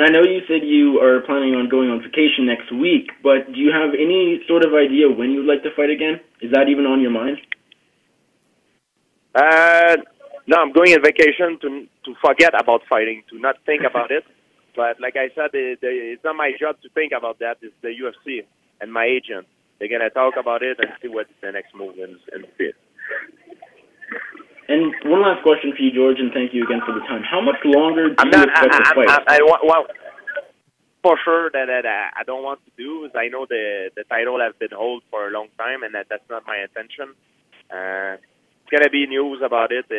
And I know you said you are planning on going on vacation next week, but do you have any sort of idea when you'd like to fight again? Is that even on your mind? No, I'm going on vacation to forget about fighting, to not think about it. But like I said, it's not my job to think about that. It's the UFC and my agent. They're going to talk about it and see what's the next move and fit. And one last question for you, George, and thank you again for the time. How much longer do you expect to fight? Well, for sure that I don't want to do is I know the title has been held for a long time, and that's not my intention. It's going to be news about it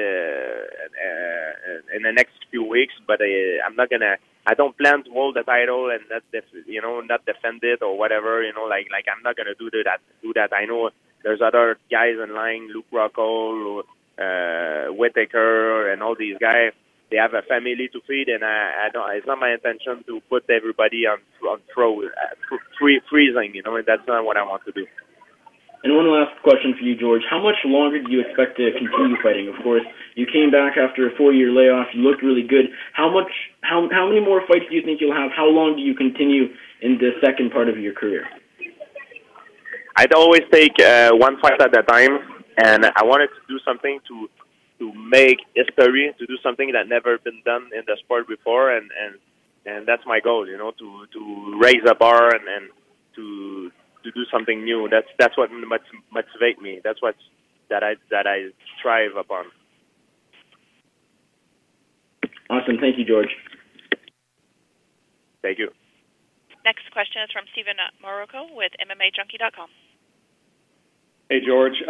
in the next few weeks, but I'm not going to. I don't plan to hold the title and not defend it or whatever. Like I'm not gonna do that. I know there's other guys in line, Luke Rockhold, Whittaker, and all these guys. They have a family to feed, and I don't. It's not my intention to put everybody on freezing. And that's not what I want to do. And one last question for you, George. How much longer do you expect to continue fighting? Of course, you came back after a 4-year layoff. You looked really good. How many more fights do you think you'll have? How long do you continue in the second part of your career? I'd always take one fight at a time, and I wanted to do something to make history, to do something that never been done in the sport before, and that's my goal. To raise the bar and to do something new. That's what motivates me. That's that I strive upon. Awesome. Thank you, George. Thank you. Next question is from Stephen Morocco with MMAJunkie.com. Hey, George.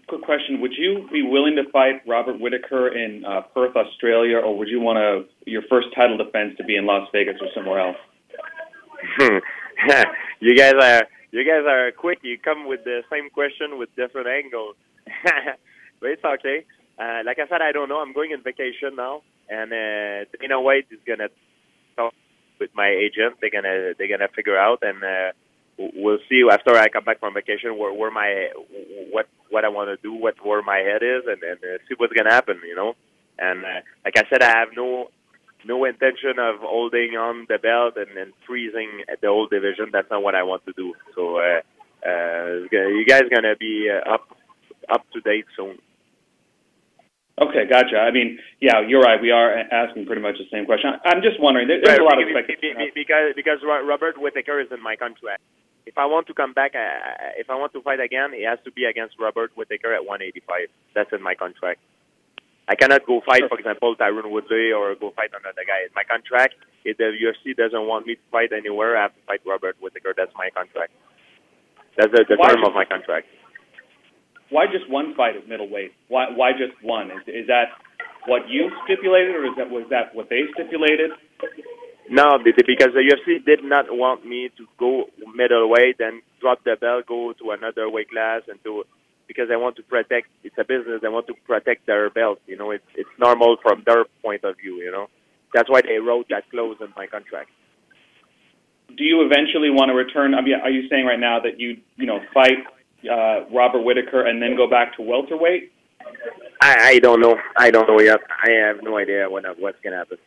Quick question. Would you be willing to fight Robert Whittaker in Perth, Australia, or would you want your first title defense to be in Las Vegas or somewhere else? You guys are quick. You come with the same question with different angles. But it's okay. Like I said, I don't know. I'm going on vacation now, and Dana White is gonna talk with my agent. They're gonna figure out, and we'll see after I come back from vacation what I want to do, where my head is, and see what's gonna happen. And like I said, I have no intention of holding on the belt and freezing at the whole division. That's not what I want to do. So you guys gonna be up to date soon. Okay, gotcha. I mean, yeah, you're right. We are asking pretty much the same question. I'm just wondering. There's a lot of speculation because Robert Whittaker is in my contract. If I want to come back, if I want to fight again, it has to be against Robert Whittaker at 185. That's in my contract. I cannot go fight, for example, Tyron Woodley or go fight another guy. In my contract, if the UFC doesn't want me to fight anywhere, I have to fight Robert Whittaker. That's my contract. That's the term of my contract. Why just one fight at middleweight? Why just one? Is that what you stipulated, or was that what they stipulated? No, because the UFC did not want me to go middleweight and drop the belt, go to another weight class, because they want to protect. It's a business. They want to protect their belt. It's normal from their point of view. That's why they wrote that clause in my contract. Do you eventually want to return? I mean, are you saying right now that you fight Robert Whittaker and then go back to welterweight? I don't know. I don't know yet. I have no idea what's gonna happen.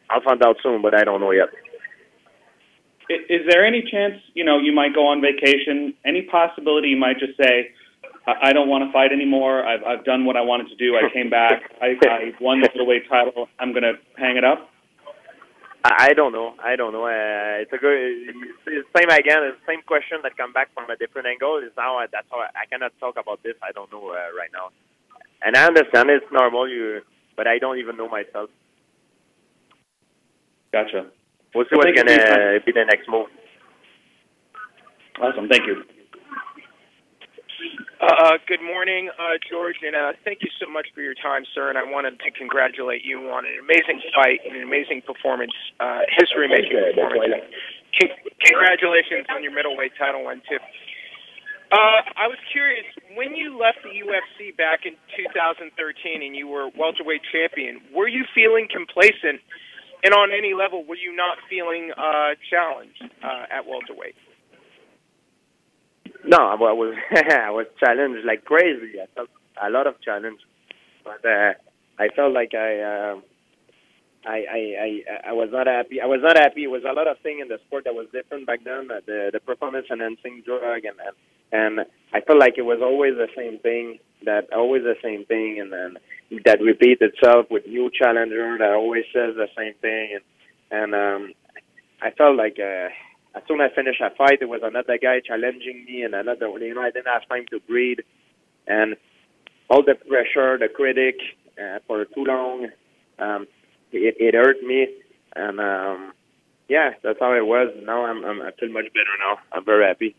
I'll find out soon, but I don't know yet. Is there any chance you might go on vacation? Any possibility you might just say, I don't want to fight anymore. I've done what I wanted to do. I came back. I won the middleweight title. I'm going to hang it up? I don't know. It's a good same question that come back from a different angle. That's how I cannot talk about this. I don't know right now. And I understand it's normal, but I don't even know myself. Gotcha. We'll see what's going to be the next move. Awesome. Thank you. Good morning, George, and thank you so much for your time, sir. And I wanted to congratulate you on an amazing fight and an amazing performance, history-making performance. Congratulations on your middleweight title win, too. I was curious, when you left the UFC back in 2013 and you were welterweight champion, were you feeling complacent? And on any level, were you not feeling challenged at welterweight? No, I was challenged like crazy. I felt a lot of challenge, but I felt like I I was not happy. I was not happy. It was a lot of things in the sport that was different back then. The performance enhancing drug and I felt like it was always the same thing. And then that repeats itself with new challenger that always says the same thing. And I felt like as soon as I finished a fight, there was another guy challenging me, and another. I didn't have time to breathe, and all the pressure, the critic for too long. It hurt me, and that's how it was. Now I feel much better now. I'm very happy.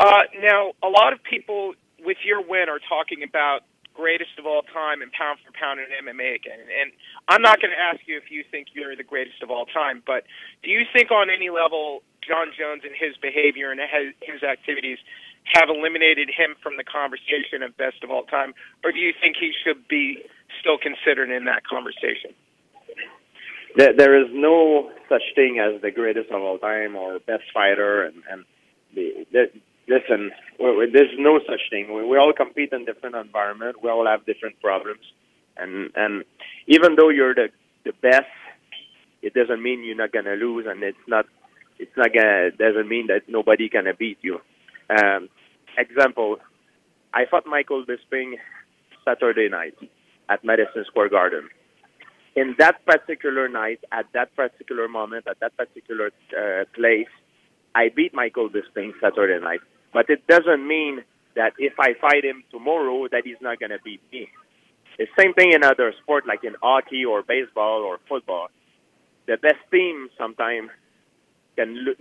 Now, a lot of people with your win are talking about greatest of all time and pound for pound in MMA again. And I'm not going to ask you if you think you're the greatest of all time, but do you think on any level John Jones and his behavior and his activities have eliminated him from the conversation of best of all time, or do you think he should be still considered in that conversation? There is no such thing as the greatest of all time or best fighter, listen, there's no such thing. We all compete in different environments. We all have different problems, and even though you're the best, it doesn't mean you're not gonna lose, and doesn't mean that nobody gonna beat you. Example, I fought Michael Bisping Saturday night at Madison Square Garden. In that particular night, at that particular moment, at that particular place, I beat Michael Bisping Saturday night. But it doesn't mean that if I fight him tomorrow that he's not going to beat me. It's the same thing in other sports like in hockey or baseball or football. The best team sometimes can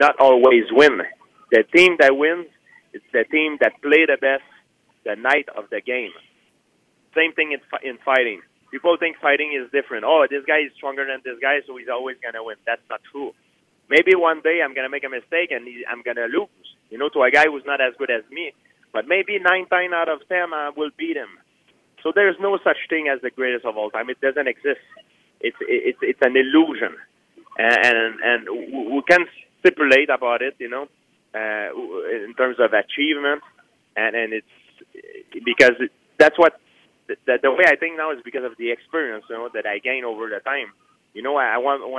not always win. The team that wins is the team that play the best the night of the game. Same thing in fighting. People think fighting is different. Oh, this guy is stronger than this guy, so he's always going to win. That's not true. Maybe one day I'm going to make a mistake and I'm going to lose, to a guy who's not as good as me. But maybe 9 times out of 10 I will beat him. So there's no such thing as the greatest of all time. It doesn't exist. It's an illusion. And we can stipulate about it, in terms of achievement. And it's because that's what the way I think now is because of the experience, that I gained over the time. When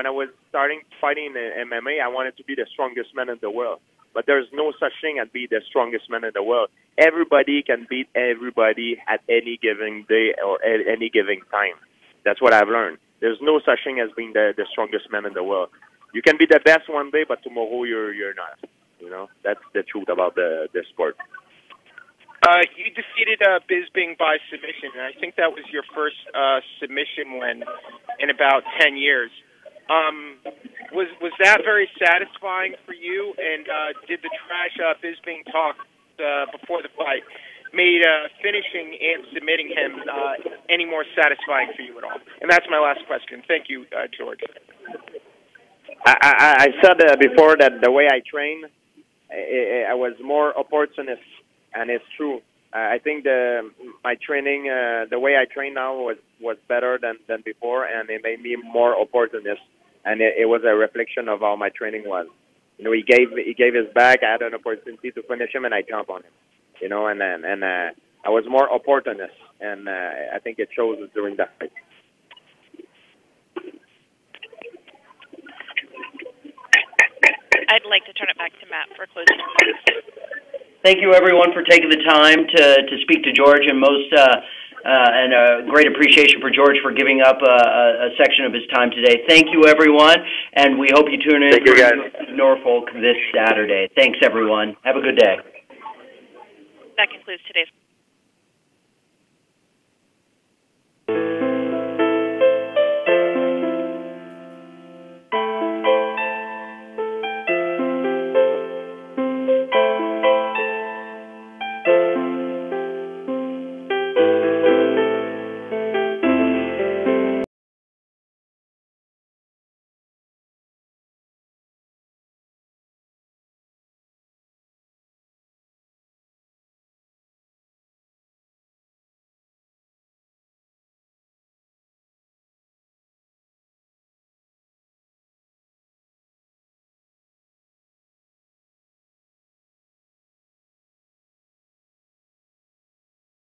I was starting fighting in MMA, I wanted to be the strongest man in the world. But there's no such thing as be the strongest man in the world. Everybody can beat everybody at any given day or at any given time. That's what I've learned. There's no such thing as being the strongest man in the world. You can be the best one day, but tomorrow you're not. That's the truth about the sport. You defeated Bisping by submission, and I think that was your first submission win in about 10 years. Was that very satisfying for you? And did the trash Bisping talk before the fight made finishing and submitting him any more satisfying for you at all? And that's my last question. Thank you, George. I said before that the way I train, I was more opportunist. And it's true. I think my training, the way I train now was better than before, and it made me more opportunist. And it was a reflection of how my training was. He gave his back. I had an opportunity to finish him, and I jumped on him. And I was more opportunist, and I think it shows during that fight. I'd like to turn it back to Matt for closing remarks. Thank you, everyone, for taking the time to speak to George, and and a great appreciation for George for giving up a section of his time today. Thank you, everyone, and we hope you tune in to Norfolk this Saturday. Thanks, everyone. Have a good day. That concludes today's